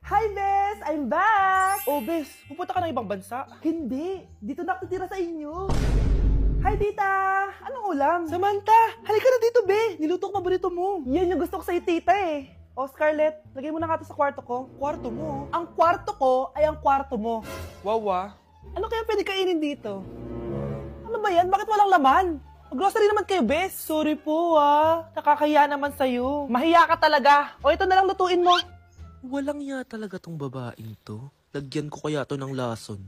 Hi, Bes! I'm back! Oh, Bes, pupunta ka ng ibang bansa? Hindi, dito na ako titira sa inyo. Hi, tita! Anong ulam? Samantha, halika na dito, Be. Niluto ko paborito mo. Yan yung gusto ko sa'yo, tita eh. O, Scarlett, lagay mo na nga ito sa kwarto ko. Kwarto mo. Ang kwarto ko ay ang kwarto mo. Wawa. Ano kaya pwede kainin dito? Ano ba yan? Bakit walang laman? Grocery naman kayo, Bes. Sorry po, Nakakahiya naman sa'yo. Mahiya ka talaga. O, ito na lang lutuin mo. Walang ya talaga tong babaeng to. Lagyan ko kaya to ng lason.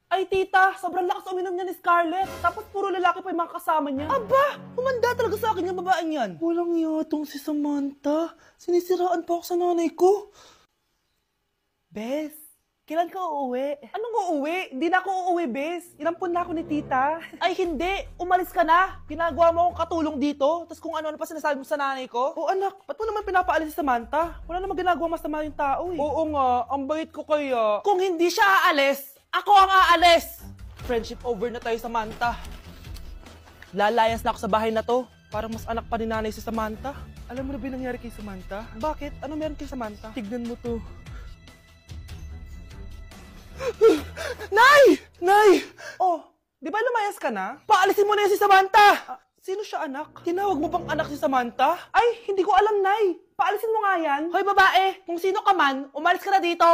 Ay, tita, sobrang lakas uminom niya ni Scarlett. Tapos puro lalaki pa yung mga kasama niya. Aba, humanda talaga sa akin yung babaeng yan. Walang ya tong si Samantha. Sinisiraan pa ako sa nanay ko. Bes, kailan ka uuwi? Anong uuwi? Hindi na ako uuwi, Bes. Inampun na ako ni tita. Ay, hindi. Umalis ka na. Ginagawa mo akong katulong dito. Tapos kung ano-ano pa sinasabi mo sa nanay ko. O anak, ba't mo naman pinapaalis si Samantha? Wala namang ginagawa masama yung tao eh. Oo nga, ang bait ko kaya. Kung hindi siya aalis, ako ang aalis! Friendship over na tayo, Samantha. Lalayas na ako sa bahay na to. Parang mas anak pa ni nanay si Samantha. Alam mo na ba yung nangyari kay Samantha? Bakit? Ano meron kay Samantha? Tignan mo to. Nay! Nay! Oh, di ba lumayas ka na? Paalisin mo na yan si Samantha! Sino siya anak? Tinawag mo bang anak si Samantha? Ay, hindi ko alam, Nay. Paalisin mo nga yan. Hoy babae, kung sino ka man, umalis ka na dito.